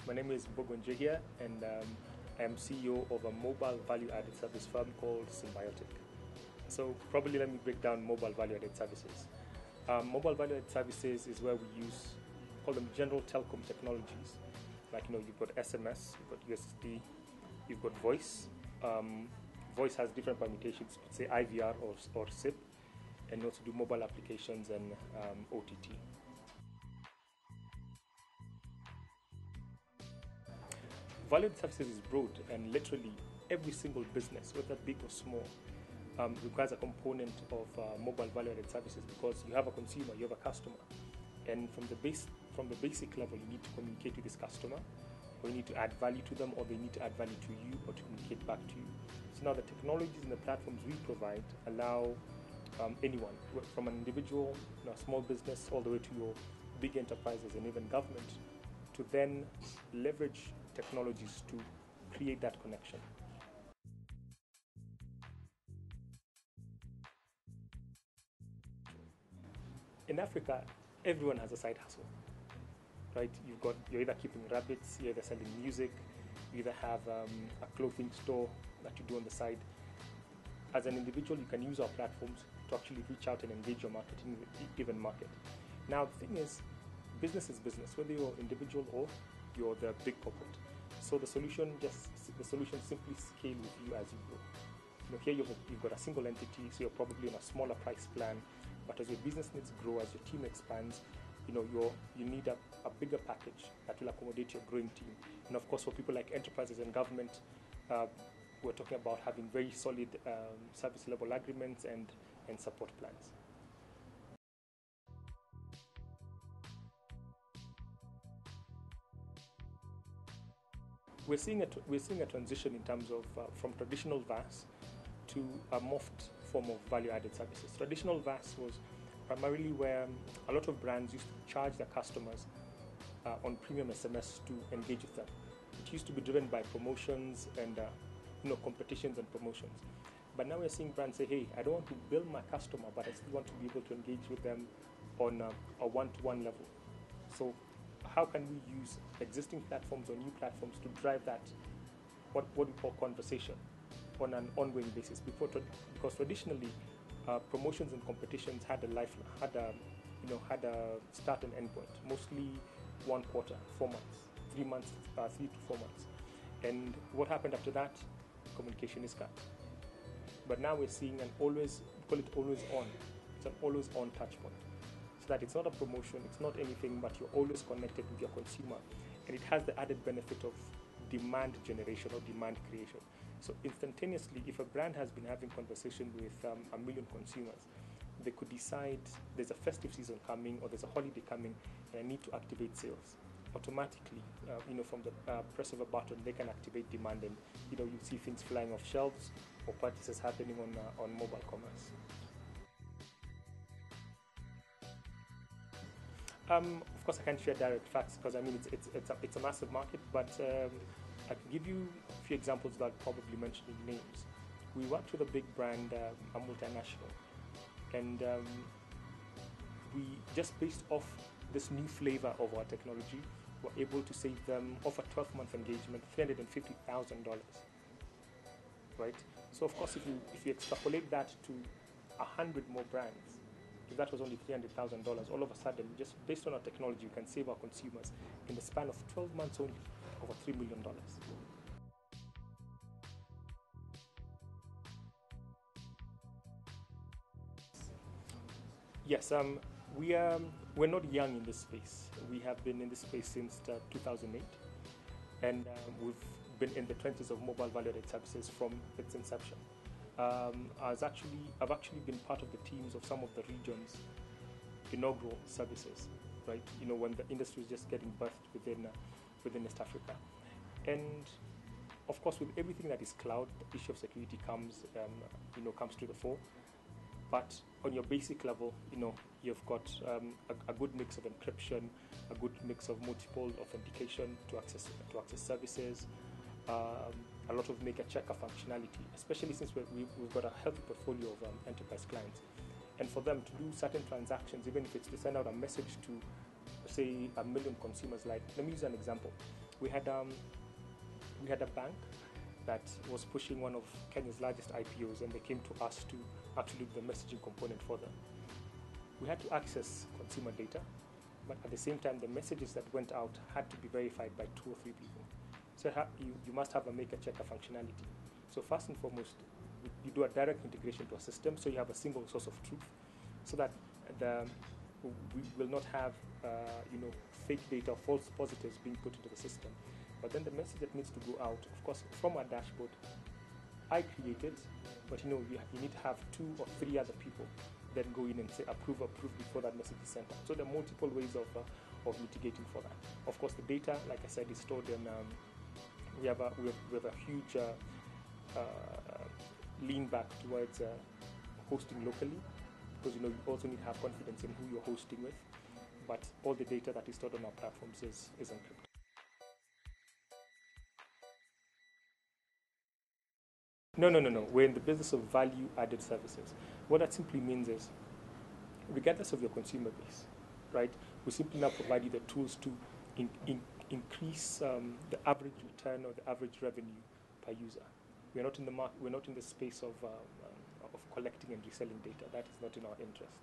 My name is Mbugua Njihia, and I am CEO of a mobile value-added service firm called Symbiotic. So probably let me break down mobile value-added services. Mobile value-added services is where we call them general telecom technologies. Like, you've got SMS, you've got USSD, you've got voice. Voice has different permutations, say IVR or SIP, and you also do mobile applications and OTT. Value-added services is broad, and literally every single business, whether big or small, requires a component of mobile value-added services, because you have a consumer, you have a customer, and from the basic level, you need to communicate with this customer, or you need to add value to them, or they need to add value to you, or to communicate back to you. So now the technologies and the platforms we provide allow anyone, from an individual, a small business, all the way to your big enterprises and even government, to then leverage technologies to create that connection. In Africa, everyone has a side hustle, right? You're either keeping rabbits, you're either selling music, you either have a clothing store that you do on the side. As an individual, you can use our platforms to actually reach out and engage your marketing, even market. Now, the thing is, business is business, whether you're individual or you're the big corporate. So the solution simply scale with you as you grow. Here you've got a single entity, so you're probably on a smaller price plan. But as your business needs grow, as your team expands, you need a bigger package that will accommodate your growing team. And of course, for people like enterprises and government, we're talking about having very solid service level agreements and support plans. We're seeing a transition in terms of from traditional VAS to a morphed form of value-added services. Traditional VAS was primarily where a lot of brands used to charge their customers on premium SMS to engage with them. It used to be driven by promotions and competitions and promotions. But now we're seeing brands say, hey, I don't want to bill my customer, but I still want to be able to engage with them on a one-to-one level. So how can we use existing platforms or new platforms to drive that, what we call conversation, on an ongoing basis? Because traditionally, promotions and competitions had a start and end point, mostly 1 quarter, 4 months, 3 months, 3 to 4 months. And what happened after that? Communication is cut. But now we're seeing we call it always on. It's an always on touch point. So that it's not a promotion, it's not anything, but you're always connected with your consumer. And it has the added benefit of demand generation or demand creation. So instantaneously, if a brand has been having conversation with 1 million consumers, they could decide there's a festive season coming or there's a holiday coming and I need to activate sales. Automatically, from the press of a button, they can activate demand, and you see things flying off shelves or purchases happening on mobile commerce. Of course, I can't share direct facts because it's a massive market, but I can give you a few examples without probably mentioning names. We worked with a big brand, a multinational, and we just based off this new flavor of our technology, were able to save them, off a 12-month engagement, $350,000. Right? So of course, if you extrapolate that to 100 more brands, if that was only $300,000, all of a sudden, just based on our technology, we can save our consumers in the span of 12 months only over $3 million. Yes, we're not young in this space. We have been in this space since 2008, and we've been in the trenches of mobile value-added services from its inception. I've actually been part of the teams of some of the region's inaugural services, right? When the industry is just getting birthed within East Africa, and of course, with everything that is cloud, the issue of security comes to the fore. But on your basic level, you've got a good mix of encryption, a good mix of multiple authentication to access services, a lot of make a checker functionality, especially since we've got a healthy portfolio of enterprise clients. And for them to do certain transactions, even if it's to send out a message to, say, 1 million consumers, like, let me use an example. We had a bank that was pushing one of Kenya's largest IPOs, and they came to us to actually do the messaging component for them. We had to access consumer data, but at the same time, the messages that went out had to be verified by 2 or 3 people. So you must have a maker-checker functionality. So first and foremost, you do a direct integration to a system, so you have a single source of truth, so that we will not have fake data or false positives being put into the system. But then the message that needs to go out, of course, from our dashboard, I created, but you need to have 2 or 3 other people then go in and say approve before that message is sent out. So there are multiple ways of mitigating for that. Of course, the data, like I said, is stored in. We have a huge lean back towards hosting locally, because you also need to have confidence in who you're hosting with. But all the data that is stored on our platforms is encrypted. No. We're in the business of value-added services. What that simply means is, regardless of your consumer base, right, we simply now provide you the tools to increase the average return or the average revenue per user. We're not in the space of collecting and reselling data. That is not in our interests.